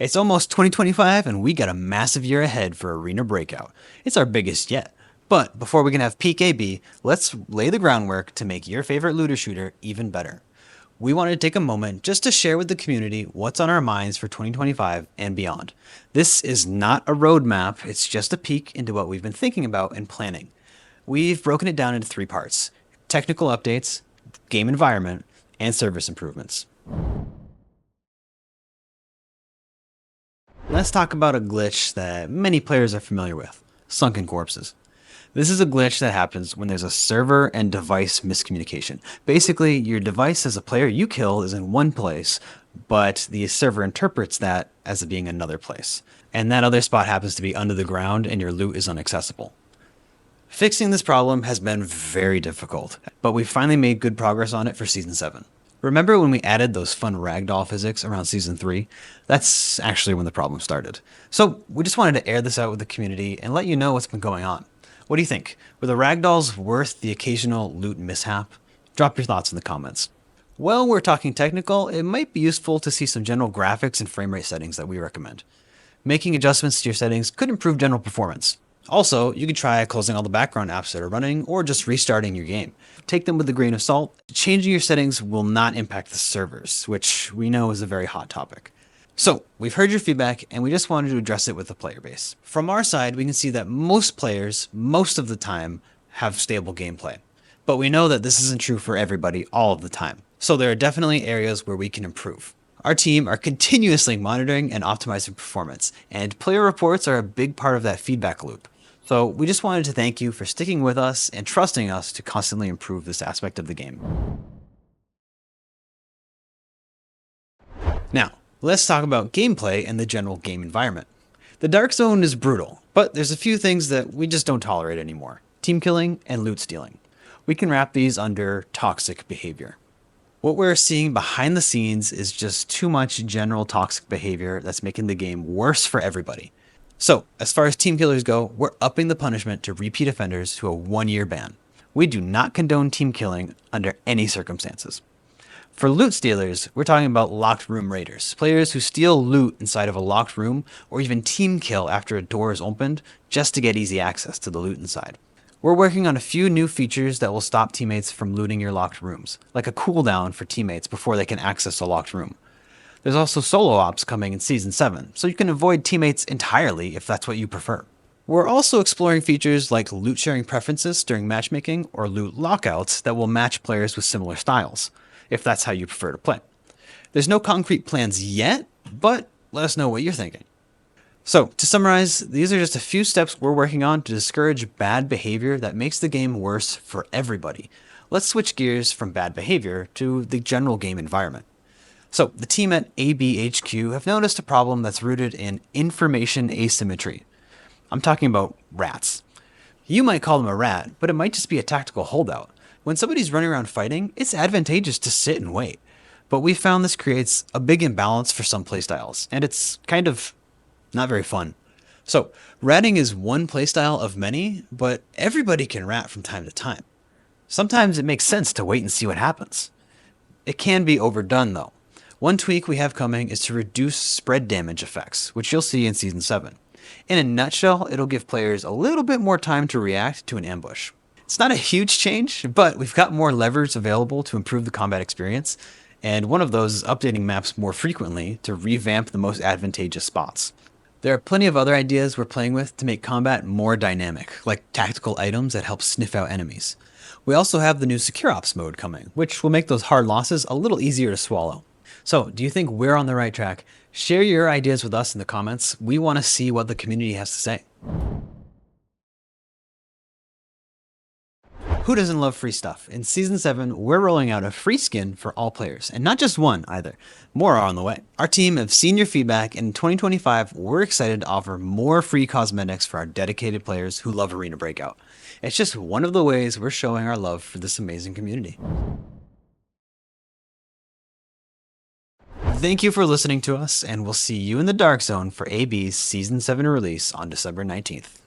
It's almost 2025 and we got a massive year ahead for Arena Breakout. It's our biggest yet. But before we can have peak AB, let's lay the groundwork to make your favorite looter shooter even better. We wanted to take a moment just to share with the community what's on our minds for 2025 and beyond. This is not a roadmap, it's just a peek into what we've been thinking about and planning. We've broken it down into 3 parts: technical updates, game environment, and service improvements. Let's talk about a glitch that many players are familiar with: sunken corpses. This is a glitch that happens when there's a server and device miscommunication. Basically, your device as a player you kill is in one place, but the server interprets that as it being another place. And that other spot happens to be under the ground and your loot is inaccessible. Fixing this problem has been very difficult, but we finally made good progress on it for Season 7. Remember when we added those fun ragdoll physics around Season 3? That's actually when the problem started. So we just wanted to air this out with the community and let you know what's been going on. What do you think? Were the ragdolls worth the occasional loot mishap? Drop your thoughts in the comments. While we're talking technical, it might be useful to see some general graphics and frame rate settings that we recommend. Making adjustments to your settings could improve general performance. Also, you could try closing all the background apps that are running or just restarting your game. Take them with a grain of salt. Changing your settings will not impact the servers, which we know is a very hot topic. So, we've heard your feedback and we just wanted to address it with the player base. From our side, we can see that most players, most of the time, have stable gameplay. But we know that this isn't true for everybody all of the time. So there are definitely areas where we can improve. Our team are continuously monitoring and optimizing performance, and player reports are a big part of that feedback loop. So we just wanted to thank you for sticking with us and trusting us to constantly improve this aspect of the game. Now, let's talk about gameplay and the general game environment. The Dark Zone is brutal, but there's a few things that we just don't tolerate anymore: team killing and loot stealing. We can wrap these under toxic behavior. What we're seeing behind the scenes is just too much general toxic behavior that's making the game worse for everybody. So, as far as team killers go, we're upping the punishment to repeat offenders to a 1-year ban. We do not condone team killing under any circumstances. For loot stealers, we're talking about locked room raiders, players who steal loot inside of a locked room or even team kill after a door is opened just to get easy access to the loot inside. We're working on a few new features that will stop teammates from looting your locked rooms, like a cooldown for teammates before they can access a locked room. There's also solo ops coming in Season 7, so you can avoid teammates entirely if that's what you prefer. We're also exploring features like loot sharing preferences during matchmaking or loot lockouts that will match players with similar styles, if that's how you prefer to play. There's no concrete plans yet, but let us know what you're thinking. So, to summarize, these are just a few steps we're working on to discourage bad behavior that makes the game worse for everybody. Let's switch gears from bad behavior to the general game environment. So, the team at ABHQ have noticed a problem that's rooted in information asymmetry. I'm talking about rats. You might call them a rat, but it might just be a tactical holdout. When somebody's running around fighting, it's advantageous to sit and wait. But we found this creates a big imbalance for some playstyles, and it's kind of not very fun. So, ratting is one playstyle of many, but everybody can rat from time to time. Sometimes it makes sense to wait and see what happens. It can be overdone though. One tweak we have coming is to reduce spread damage effects, which you'll see in Season 7. In a nutshell, it'll give players a little bit more time to react to an ambush. It's not a huge change, but we've got more levers available to improve the combat experience, and one of those is updating maps more frequently to revamp the most advantageous spots. There are plenty of other ideas we're playing with to make combat more dynamic, like tactical items that help sniff out enemies. We also have the new Secure Ops mode coming, which will make those hard losses a little easier to swallow. So, do you think we're on the right track? Share your ideas with us in the comments. We want to see what the community has to say. Who doesn't love free stuff? In Season 7, we're rolling out a free skin for all players, and not just one either. More are on the way. Our team have seen your feedback, and in 2025, we're excited to offer more free cosmetics for our dedicated players who love Arena Breakout. It's just one of the ways we're showing our love for this amazing community. Thank you for listening to us, and we'll see you in the Dark Zone for AB's Season 7 release on December 19th.